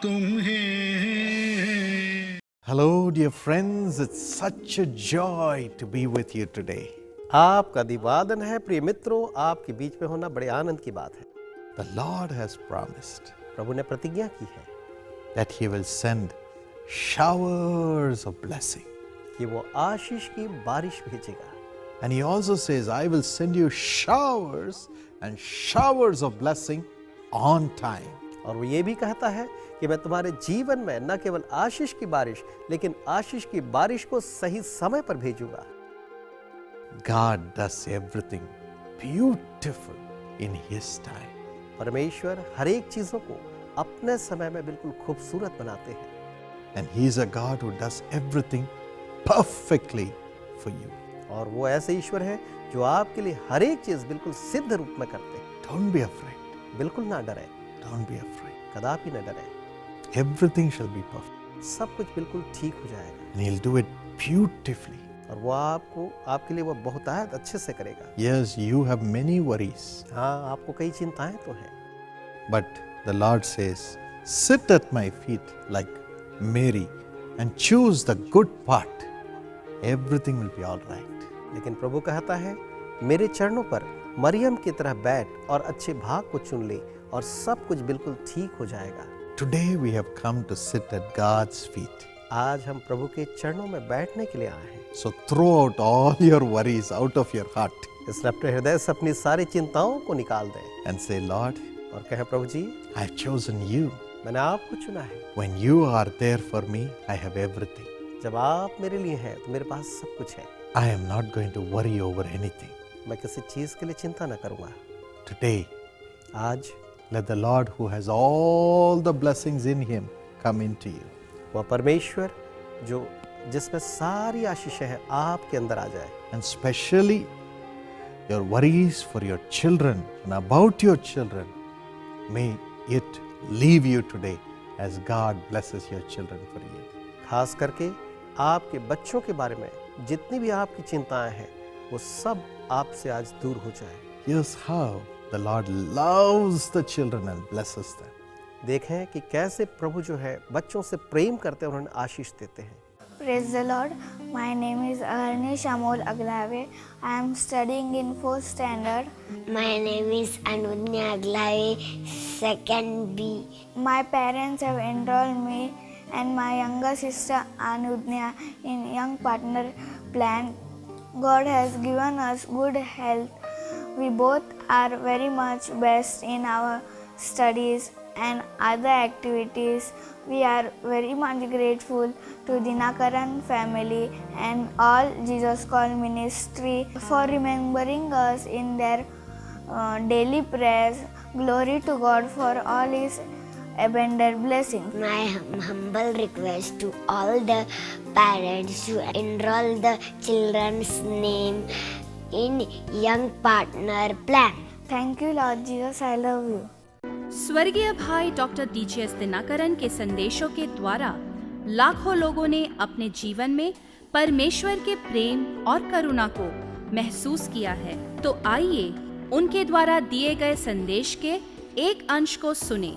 तुम्हें। Hello, dear friends. It's such a joy to be with you today. आपका अभिवादन है प्रिय मित्रों, आपके बीच में होना बड़े आनंद की बात है। The Lord has promised प्रभु ने प्रतिज्ञा की है that He will send showers of blessing. कि वो आशीष की बारिश भेजेगा। And He also says, I will send you showers and showers of blessing on time. और वो ये भी कहता है कि मैं तुम्हारे जीवन में न केवल आशीष की बारिश, लेकिन आशीष की बारिश को सही समय पर भेजूंगा। God does everything beautiful in His time. परमेश्वर हर एक चीजों को अपने समय में बिल्कुल खूबसूरत बनाते हैं। And He is a God who does everything perfectly for you. और वो ऐसे ईश्वर है जो आपके लिए हर एक चीज बिल्कुल सिद्ध रूप में करते हैं। Don't be afraid. बिल्कुल ना डरे, Don't be afraid. कदापि न डरे। Everything shall be perfect. सब कुछ बिल्कुल ठीक हो जाएगा And He'll do it beautifully. और वो आपके लिए वो बहुतायत अच्छे से करेगा। Yes, you have many worries. हाँ, आपको कई चिंताएं तो हैं, But the Lord says, sit at my feet like Mary and choose the good part. Everything will be all right. लेकिन प्रभु कहता है मेरे चरणों पर मरियम की तरह बैठ और अच्छे भाग को चुन ले और सब कुछ बिल्कुल ठीक हो जाएगा। Today we have come to sit at God's feet. आज हम प्रभु के चरणों में बैठने के लिए आए हैं। So throw out all your worries out of your heart इसलिए अपने हृदय से अपनी सारी चिंताओं को निकाल दें and say, Lord, और कहें प्रभु जी, I have chosen you. मैंने आपको चुना है। When you are there for me, I have everything. जब आप मेरे लिए हैं तो मेरे पास सब कुछ है। I am not going to worry over anything. मैं किसी चीज के लिए चिंता न करूंगा। Today, आज let the Lord who has all the blessings in Him come into you. वह परमेश्वर जो जिसमें सारी आशीषें हैं आपके अंदर आ जाए। And especially your worries for your children and about your children, may it leave you today as God blesses your children for you. खास करके आपके बच्चों के बारे में जितनी भी आपकी चिंताएं हैं वो सब आपसे आज दूर हो जाए। Here's how the Lord loves the children and blesses them. देखें कि कैसे प्रभु जो है बच्चों से प्रेम करते हैं और उन्हें आशीष देते हैं। Praise the Lord. My name is Arni Shamol Aglave. I am studying in 4th standard. My name is Anudnya Aglave, 2nd B. My parents have enrolled me and my younger sister Anudnya in Young Partner Plan. God has given us good health. We both are very much best in our studies and other activities. We are very much grateful to Dinakaran family and all Jesus Call Ministry for remembering us in their daily prayers. Glory to God for all His abundant blessings. My humble request to all the parents to enroll the children's name in Young Partner Plan. Thank you, Lord Jesus. I love you. स्वर्गीय भाई doctor DGS Dinakaran के संदेशों के द्वारा लाखों लोगों ने अपने जीवन में परमेश्वर के प्रेम और करुणा को महसूस किया है। तो आइए उनके द्वारा दिए गए संदेश के एक अंश को सुने।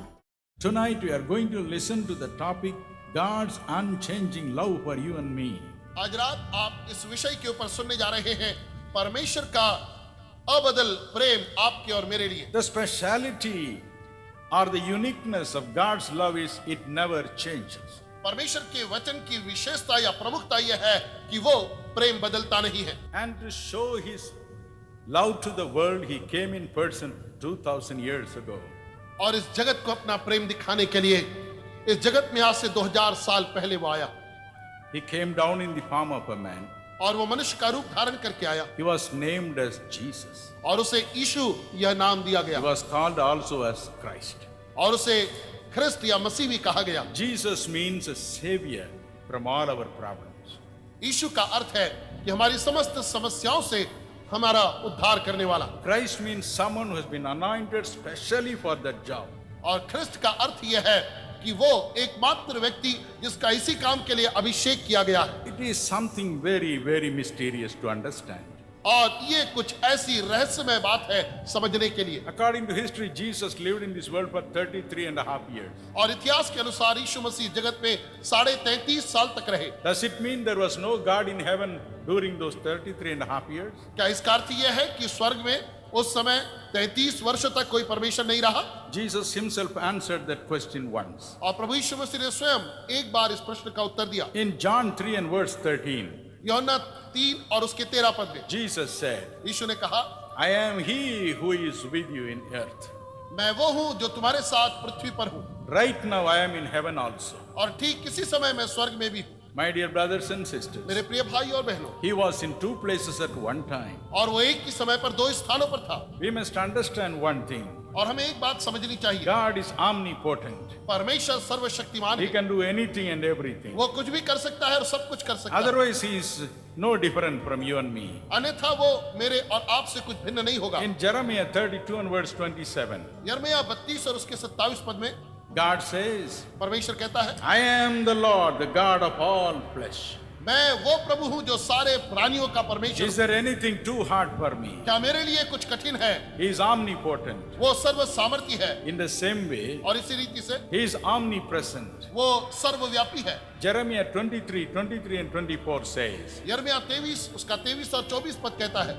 Tonight we are going to listen to the topic God's unchanging love for you and me. आज रात आप इस विषय के ऊपर सुनने जा रहे हैं, परमेश्वर का अबदल प्रेम आपके और मेरे लिए। The speciality or the uniqueness of God's love is it never changes. परमेश्वर के वचन की विशेषता या प्रमुखता यह है कि वो प्रेम बदलता नहीं है। And to show His love to the world, He came in person 2000 years ago. और इस जगत को अपना प्रेम दिखाने के लिए इस जगत में आज से 2000 साल पहले वो आया। He came down in the form of a man. और वो मनुष्य का रूप धारण करके आया। He was named as Jesus. और उसे यीशु यह नाम दिया गया। He was called also as Christ. और उसे ख्रिस्त या मसीह भी कहा गया। Jesus means a savior from all our problems. यीशु का अर्थ है कि हमारी समस्त समस्याओं से हमारा उद्धार करने वाला। Christ means someone who has been anointed specially for that job. और ख्रिस्त का अर्थ यह है कि वो एकमात्र व्यक्ति जिसका इसी काम के लिए अभिषेक किया गया है। It is something very, very mysterious to understand. और ये कुछ ऐसी रहस्यमय बात है समझने के लिए। According to history, Jesus lived in this world for 33.5 years. और इतिहास के अनुसार यीशु मसीह जगत में 33.5 साल तक रहे। Does it mean there was no God in heaven during those 33.5 years? क्या इसका अर्थ यह है कि स्वर्ग में उस समय 33 वर्ष तक कोई परमेश्वर नहीं रहा? Jesus himself answered that question once. और प्रभु यीशु मसीह ने स्वयं एक बार इस प्रश्न का उत्तर दिया। In John 3 and verse 13, यूहन्ना 3 और उसके 13 पद में Jesus said, यीशु ने कहा, I am he who is with you in earth. मैं वो हूँ जो तुम्हारे साथ पृथ्वी पर हूँ, Right now I am in heaven also. और ठीक किसी समय मैं स्वर्ग में भी हूँ। My dear brothers and sisters, मेरे प्रिय भाई और बहनों, he was in two places at one time. और वो एक ही समय पर दो स्थानों पर था। We must understand one thing. और हमें एक बात समझनी चाहिए, God is omnipotent. परमेश्वर सर्वशक्तिमान He है। can do anything and everything. वो कुछ भी कर सकता है और सब कुछ कर सकता है। Otherwise, he is no different from you and me. अन्यथा वो मेरे और आपसे कुछ भिन्न नहीं होगा। In Jeremiah 32 and verse 27, यिर्मयाह 32 और उसके 27 पद में God says, परमेश्वर कहता है, I am the Lord, the God of all flesh. मैं वो प्रभु हूँ जो सारे प्राणियों का परमेश्वर Is there anything too hard for me? क्या मेरे लिए कुछ कठिन है? He is omnipotent. वो सर्व सामर्थी है। In the same way, और इसी रीति से he is omnipresent. वो सर्वव्यापी है। Jeremiah 23 and 24 says, यिर्मयाह 23 उसका 23 और 24 पद कहता है,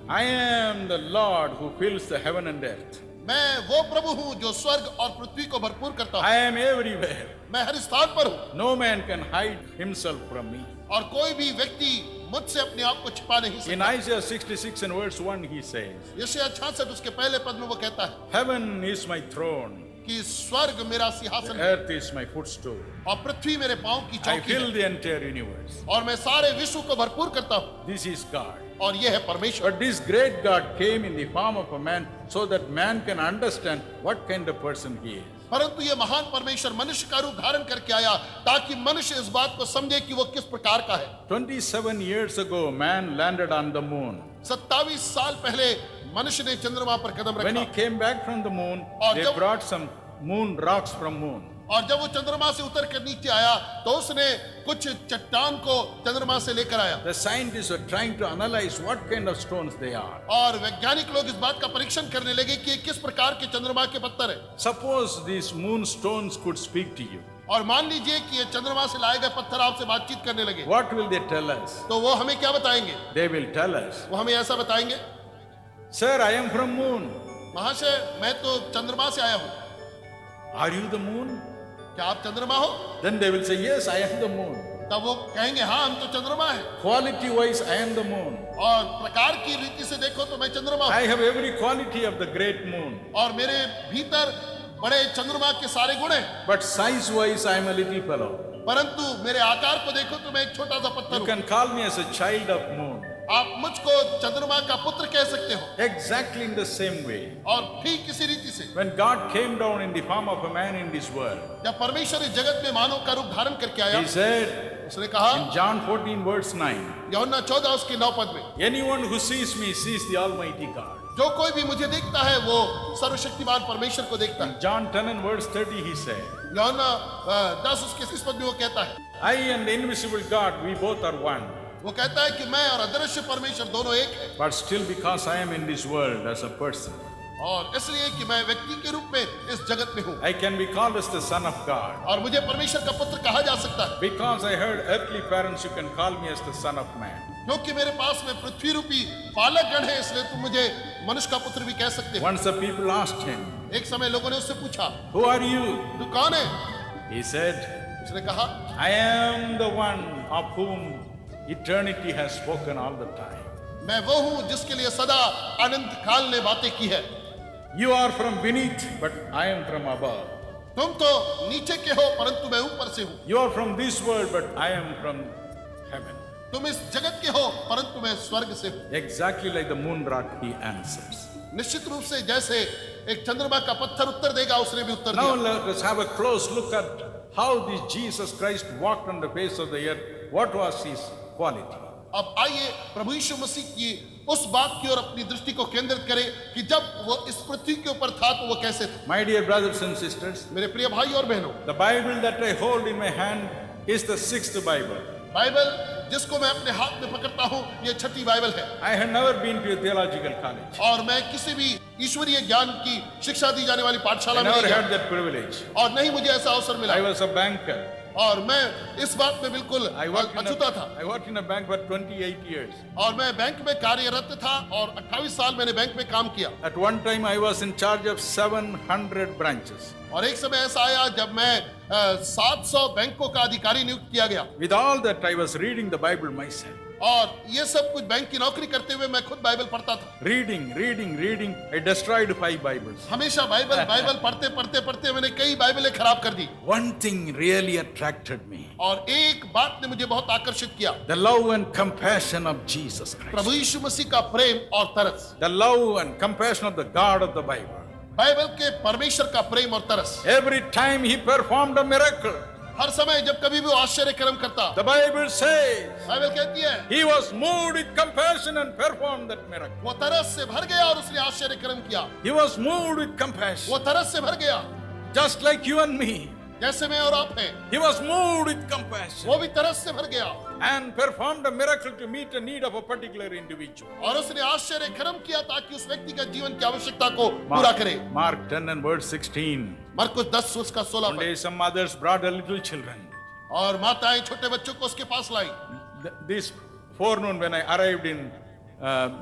I am the Lord who fills the heaven and earth. मैं वो प्रभु हूँ जो स्वर्ग और पृथ्वी को भरपूर करता I हूँ। am everywhere. मैं हर स्थान पर हूँ No man can hide himself from me. और कोई भी व्यक्ति मुझसे अपने आप को छिपा नहीं In सकता। Isaiah 66 and verse 1 he says, यशायाह 66 उसके पहले पद में वो कहता है Heaven is my throne, कि स्वर्ग मेरा सिंहासन है earth is my footstool. और पृथ्वी मेरे पांव की I चौकी fill है the entire universe. और मैं सारे विश्व को भरपूर करता हूँ। This is God. और ये है परमेश्वर। But this great God came in the form of a man so that man can understand what kind of person he is. परंतु ये महान परमेश्वर मनुष्य का रूप धारण करके आया ताकि मनुष्य इस बात को समझे कि वो किस प्रकार का है। 27 years ago, man landed on the moon. 27 साल पहले मनुष्य ने चंद्रमा पर कदम When he रखा came back from the moon, और they जब- brought some moon rocks from moon. और जब वो चंद्रमा से उतर कर नीचे आया तो उसने कुछ चट्टान को चंद्रमा से लेकर आया The scientists were trying to analyze what kind of stones they are. और वैज्ञानिक लोग इस बात का परीक्षण करने लगे कि ये किस प्रकार के चंद्रमा के पत्थर है। Suppose these moon stones could speak to you. और मान लीजिए कि ये चंद्रमा से लाए गए पत्थर आपसे बातचीत करने लगे, What will they tell us? तो वो हमें क्या बताएंगे? They will tell us, वो हमें ऐसा बताएंगे, Sir, I am from moon. महाशय मैं तो चंद्रमा से आया हूँ। Are you the moon? क्या आप चंद्रमा हो? Then they will say, Yes, I am the moon. तब वो कहेंगे हाँ हम तो चंद्रमा है। Quality wise, I am the moon. और प्रकार की रीति से देखो तो मैं चंद्रमा हूँ I have every quality of the great moon. और मेरे भीतर बड़े चंद्रमा के सारे गुण हैं, But size wise, I am a little fellow. परंतु मेरे आकार को देखो तो मैं एक छोटा सा पत्थर You हूँ। can call me as a child of moon. आप मुझको चंद्रमा का पुत्र कह सकते हो। Exactly in the same way. और ठीक इसी रीति से When God came down in the form of a man in this world, जब परमेश्वर इस जगत में मानव का रूप धारण करके आया, He said उसने कहा in John 14 verse 9, यूहन्ना 14 उसके 9 पद में, Anyone who sees me sees the Almighty God. जो कोई भी मुझे देखता है वो सर्वशक्तिमान परमेश्वर को देखता है। John 10 and verse 30 he said, यूहन्ना 10 उसके 30 पद में वो कहता है, I and the invisible God, we both are one. वो कहता है कि मैं और अदृश्य परमेश्वर दोनों एक है। But still because I am in this world as a person, और इसलिए कि मैं व्यक्ति के रूप में इस जगत में हूँ I can be called as the son of God. और मुझे परमेश्वर का पुत्र कहा जा सकता है, Because I heard earthly parents, you can call me as the son of man. क्योंकि मेरे पास में पृथ्वी रूपी पालक गण है, इसलिए तुम मुझे मनुष्य का पुत्र भी कह सकते हो। Once the people asked him, एक समय लोगों ने उससे पूछा, Who are you? तू कौन है? He said, उसने कहा, I am the one of whom eternity has spoken all the time. मैं वो हूँ जिसके लिए सदा अनंत काल ने बातें की है। You are from beneath, but I am from above. तुम तो नीचे के हो परंतु मैं ऊपर से हूँ। You are from this world, but I am from heaven. तुम इस जगत के हो परंतु मैं स्वर्ग से हूँ। Exactly like the moon rock, he answers. निश्चित रूप से जैसे एक चंद्रमा का पत्थर उत्तर देगा, उसने भी उत्तर Now दिया। let us have a close look at how this Jesus Christ walked on the face of the earth. What was his quality? अब आइए प्रभु यीशु मसीह की उस बात की ओर अपनी दृष्टि को केंद्रित करें कि जब वो इस पृथ्वी के ऊपर था तो वो कैसे था। My dear brothers and sisters, मेरे प्रिय भाई और बहनों, the Bible that I hold in my hand is the 6th Bible. Bible जिसको मैं अपने हाथ में पकड़ता हूँ, ये छठी बाइबल है। I had never been to a theological college. और मैं किसी भी ईश्वरीय ज्ञान की शिक्षा दी जाने वाली I पाठशाला में never नहीं had गया that privilege. और नहीं मुझे ऐसा अवसर मिला। I was a banker. और मैं इस बात में बिल्कुल I अछूता था। worked in a bank for 28 years. और मैं बैंक में कार्यरत था और 28 साल मैंने बैंक में काम किया। At one time I was in charge of 700 branches. और एक समय ऐसा आया जब मैं 700 बैंकों का अधिकारी नियुक्त किया गया। With all that I was reading the Bible myself. और ये सब कुछ बैंक की नौकरी करते हुए मैं खुद बाइबल पढ़ता था। Reading. I destroyed 5 Bibles. हमेशा बाइबल पढ़ते मैंने कई बाइबलें खराब कर दी। One thing really attracted me. और एक बात ने मुझे बहुत आकर्षित किया। The love and compassion of Jesus Christ. प्रभु यीशु मसीह का प्रेम और तरस। The love and compassion of the God of the Bible. Bible के परमेश्वर का प्रेम और तरस। Every time he performed a miracle, हर समय जब कभी भी वो आश्चर्य कर्म करता, the Bible says, बाइबल कहती है he was moved with compassion and performed that miracle. वो तरस से भर गया और उसने आश्चर्य कर्म किया। He was moved with compassion, वो तरस से भर गया just like you and me. जैसे मैं और आप हैं। He was moved with compassion वो भी तरस से भर गया and performed a miracle to meet a need of a particular individual. और उसने आश्चर्य कर्म किया ताकि उस व्यक्ति का जीवन की आवश्यकता को पूरा करे। Mark 10 and verse 16. मरकुस 10 उसका 16 One day some mothers brought a little children. और माताएं छोटे बच्चों को उसके पास लाई। This forenoon when I arrived in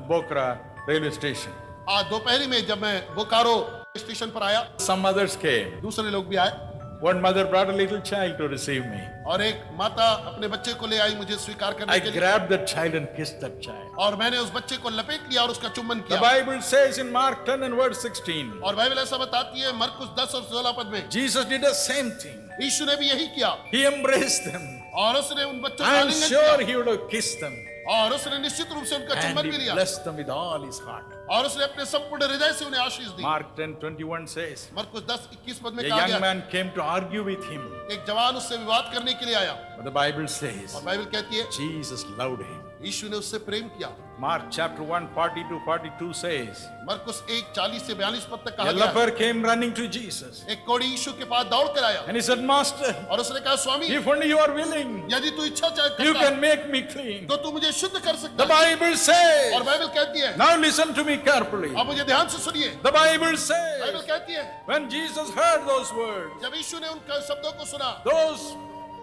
Bokra railway station, आज दोपहरी में जब मैं बोकारो स्टेशन पर आया, some mothers came. दूसरे लोग भी आए। One mother brought a little child to receive me. और एक माता अपने बच्चे को ले आई मुझे स्वीकार करने I के लिए। grabbed that child and kissed that child. और मैंने उस बच्चे को लपेट लिया और उसका चुम्बन The किया। Bible says in Mark 10 and verse 16, और बाइबल ऐसा बताती है मरकुस 10 और 16 पद में, Jesus did the same thing. यीशु ने भी यही किया He embraced them. और उसने उन बच्चों का I'm आलिंगन sure किया he would have kissed them. और उसने निश्चित रूप से उनका And चुम्बन भी he लिया blessed them with all his heart. और उसने अपने संपूर्ण हृदय से उन्हें आशीष दी। Mark 10:21 says, मरकुस 10:21 पद a में कहा young गया, man came to argue with him. एक जवान उससे विवाद करने के लिए आया But the Bible says, और बाइबल कहती है Jesus loved him. यीशु ने उससे प्रेम किया। Mark chapter 1, 40-42 says, मरकुस 1:40 से 42 पद तक कहा a गया, leper came running to Jesus. एक कोढ़ी यीशु के पास दौड़ कर आया And he said, Master, और उसने कहा, स्वामी if only you are willing, यदि तू इच्छा you करता can make me clean. तो तू मुझे शुद्ध कर सकता The है। Bible और says, बाइबल कहती है, now listen to me carefully. अब मुझे ध्यान से सुनिए, The Bible बाइबल says, कहती है when Jesus heard those words, जब यीशु ने उन शब्दों को सुना, those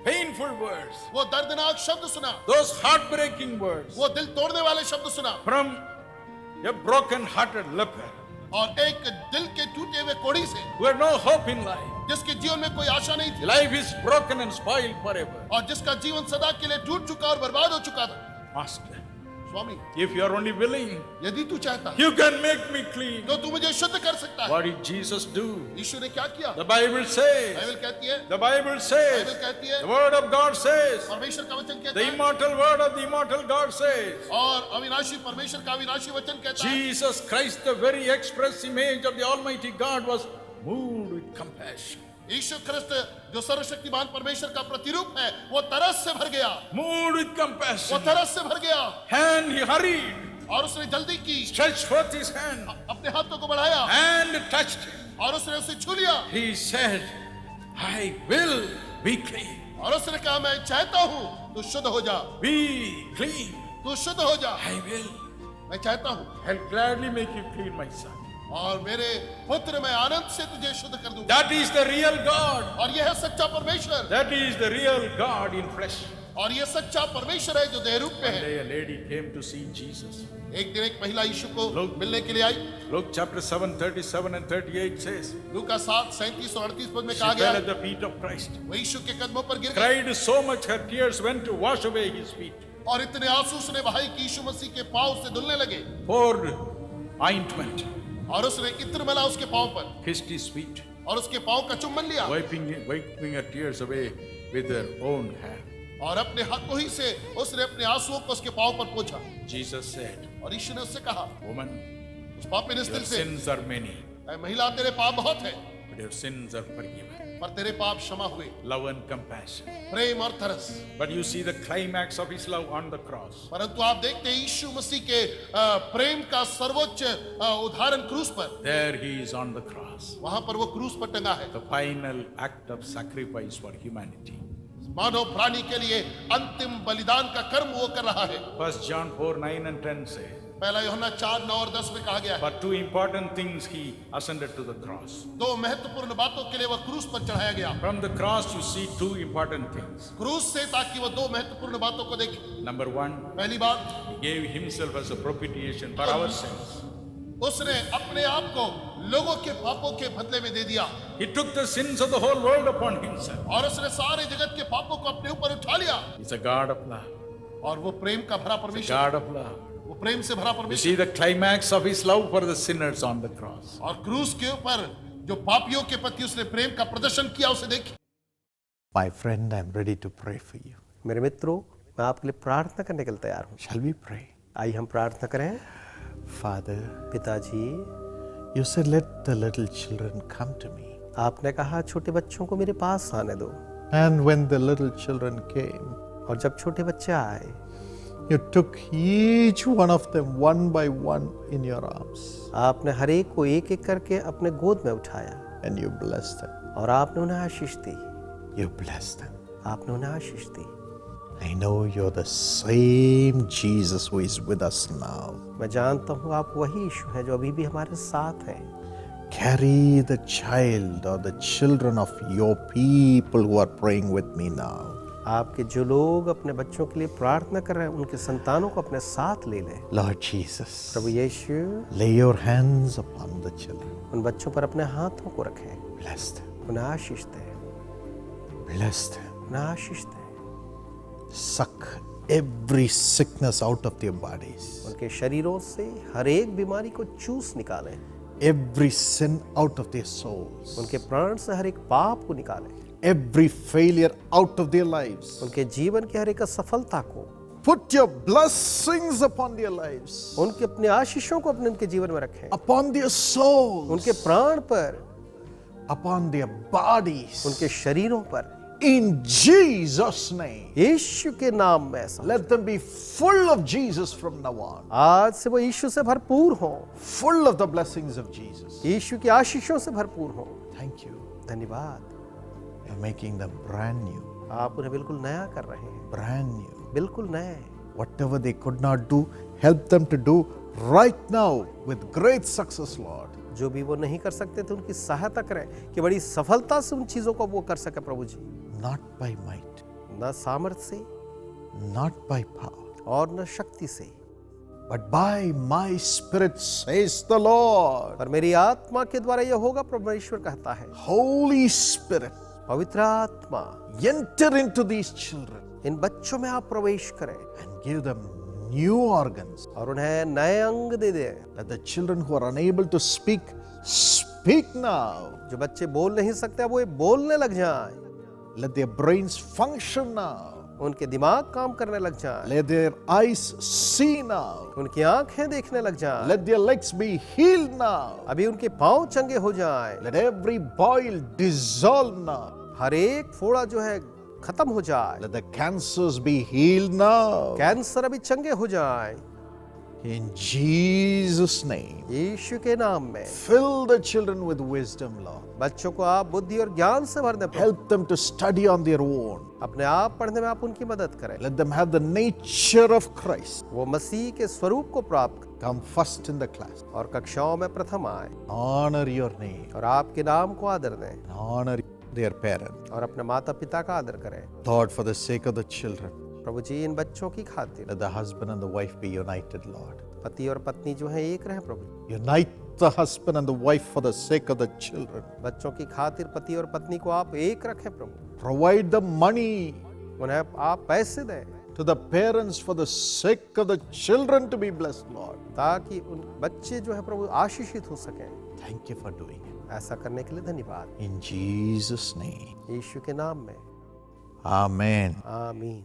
painful words, वो दर्दनाक शब्द सुना, those heartbreaking words वो दिल तोड़ने वाले शब्द सुना from a broken-hearted leper और एक दिल के टूटे हुए कोढ़ी से who had no hope in life. जिसके जीवन में कोई आशा नहीं थी Life is broken and spoiled forever. और जिसका जीवन सदा के लिए टूट चुका और बर्बाद हो चुका था। Master, Swami if you are only willing, यदि तू चाहता you can make me clean. तो तू मुझे शुद्ध कर सकता है। What did Jesus do? यीशु ने क्या किया? The Bible says, बाइबल कहती है, the Bible बाइबल says, कहती है, the word of God says, परमेश्वर का वचन कहता the है immortal word of the immortal God says, और अविनाशी परमेश्वर का अविनाशी वचन कहता है Jesus Christ, the very express image of the Almighty God, was moved with compassion. यीशु ख्रिस्त जो सर्वशक्तिमान परमेश्वर का प्रतिरूप है वो तरस से भर गया, Moved with वो compassion. तरस से भर गया And he hurried, और उसने जल्दी की, stretched forth his hand, अपने हाथों को बढ़ाया and touched him. और उसने उसे छू लिया He said, I will be clean. और उसने कहा मैं चाहता हूँ तू शुद्ध हो जा, Be clean. तू शुद्ध हो जा, I will. मैं चाहता हूँ I'll gladly make you clean, my son. और मेरे पुत्र मैं आनंद से तुझे शुद्ध कर दूंगा। That is the real God. और यह है सच्चा परमेश्वर That is the real God in flesh. और ये सच्चा परमेश्वर है जो देह रूप में One है। day a lady came to see Jesus. एक दिन एक महिला यीशु को लोग- मिलने के लिए आई। Luke chapter 7, 37 and 38 says, लूका 7, 37 और 38 पद में she कहा fell गया at the feet of Christ, वो यीशु के कदमों पर गिर गई cried so much her tears went to wash away his feet. और इतने आंसू उसने बहाई कि यीशु मसीह के पांव से धुलने लगे Poured ointment, और उसने इत्र मला उसके पांव पर kissed his feet, और उसके पांव का चुम्बन लिया wiping her tears away with her own hand. और अपने हाथों ही से उसने अपने आंसुओं को उसके पांव पर पोंछा Jesus said, और यीशु ने उससे कहा woman, उस पापी your स्त्री से, sins are many, ऐ महिला तेरे पाप बहुत है but your sins are forgiven. पर तेरे पाप क्षमा हुए। Love and compassion. प्रेम और तरस। But you see the climax of his love on the cross. परंतु आप देखते हैं यीशु मसीह के प्रेम का सर्वोच्च उदाहरण क्रूस पर, There he is on the cross. वहां पर वो क्रूस पर टंगा है। The final act of sacrifice for humanity. मानव प्राणी के लिए अंतिम बलिदान का कर्म वो कर रहा है। 1 John 4:9 and 10 say, पहला यूहन्ना 4:9 और 10 में कहा गया है, but two important things he ascended to the cross. दो महत्वपूर्ण बातों के लिए वह क्रूस पर चढ़ाया गया। From the cross you see two important things. क्रूस से ताकि वह दो महत्वपूर्ण बातों को देखे। Number one, पहली बात, he gave himself as a propitiation for our sins. उसने अपने आप को लोगों के पापों के बदले में दे दिया He took the sins of the whole world upon himself. और उसने सारे जगत के पापों को अपने ऊपर उठा लिया। He's a God of love. और वो प्रेम का भरा परमेश्वर, God of love. वो प्रेम से भरा You परमेश्वर। see the climax of his love for the sinners on the cross. और क्रूस के ऊपर जो पापियों के प्रति उसने प्रेम का प्रदर्शन किया, उसे देखिए। My friend, I'm ready to pray for you. मेरे मित्रों, मैं आपके लिए प्रार्थना करने के लिए तैयार हूँ। Shall we pray? आइए हम प्रार्थना करें। Father, पिताजी, you said, let the little children come to me. आपने कहा छोटे बच्चों को मेरे पास आने दो। And when the little children came, और जब छोटे बच्चे आए, you took each one of them one by one in your arms आपने हर एक को एक एक करके अपने गोद में उठाया and you blessed them. और आपने उन्हें आशीष दी। You blessed them. आपने उन्हें आशीष दी। I know you're the same Jesus who is with us now. मैं जानता हूँ आप वही यीशु हैं जो अभी भी हमारे साथ हैं। Carry the child or the children of your people who are praying with me now. आपके जो लोग अपने बच्चों के लिए प्रार्थना कर रहे हैं, उनके संतानों को अपने साथ ले लें। Lord Jesus, Prabhu Yeshu, lay your hands upon the children. उन बच्चों पर अपने हाथों को रखें, Bless them. उन्हें आशीष दें, Bless them. उन्हें आशीष दें। Suck every sickness out of their bodies. उनके शरीरों से हर एक बीमारी को चूस निकालें। Every sin out of their souls. उनके प्राण से हर एक पाप को निकालें। Every failure out of their lives. उनके जीवन की हर एक असफलता को, Put your blessings upon their lives. उनके अपने आशीषों को अपने उनके जीवन में रखें। Upon their souls. उनके प्राण पर, Upon their bodies. उनके शरीरों पर, In Jesus' name. यीशु के नाम में ऐसा। Let them be full of Jesus from now on. आज से वो यीशु से भरपूर हो, Full of the blessings of Jesus. यीशु की आशीषों से भरपूर हो। Thank you. धन्यवाद। You're making them brand new. आप उन्हें बिल्कुल नया कर रहे हैं, Brand new. बिल्कुल नए। Whatever they could not do, help them to do right now with great success, Lord. जो भी वो नहीं कर सकते थे, उनकी सहायता करें कि बड़ी सफलता से उन चीजों को वो कर सके प्रभु जी। Not by might, न सामर्थ्य से not by power, और न शक्ति से, but by my spirit, says the Lord. पर मेरी आत्मा के द्वारा यह होगा, परमेश्वर कहता है। Holy Spirit, पवित्र आत्मा, enter into these children इन बच्चों में आप प्रवेश करें and give them new organs. और उन्हें नए अंग दे दें। Let the children who are unable to speak, speak now. जो बच्चे बोल नहीं सकते, अब वो बोलने लग जाएं। Let their brains function now. उनके दिमाग काम करने लग जाएं। Let their eyes see now. उनकी आंखें देखने लग जाएं। Let their legs be healed now. अभी उनके पांव चंगे हो जाएं। Let every boil dissolve now. हर एक फोड़ा जो है खत्म हो जाए। Let the cancers be healed now. Cancer अभी चंगे हो जाए। In Jesus' name. यीशु के नाम में Fill the children with wisdom, Lord. बच्चों को आप बुद्धि और ज्ञान से भर दें प्रभु। Help them to study on their own. अपने आप पढ़ने में आप उनकी मदद करें। Let them have the nature of Christ. वो मसीह के स्वरूप को प्राप्त करें Come first in the class. और कक्षाओं में प्रथम आए Honor your name. और आपके नाम को आदर दें Honor their parents. और अपने माता पिता का आदर करें। Lord, for the sake of the children, प्रभु जी, इन बच्चों की खातिर let the husband and the wife be united, Lord. पति और पत्नी जो है एक रहे प्रभु। Unite the husband and the wife for the sake of the children. बच्चों की खातिर पति और पत्नी को आप एक रखें प्रभु। Provide the money उन्हें आप पैसे दें to the parents for the sake of the children to be blessed, Lord. ताकि उन बच्चे जो है प्रभु आशीषित हो सकें। Thank you for doing it. ऐसा करने के लिए धन्यवाद। In Jesus' name. यीशु के नाम में Amen. आमीन।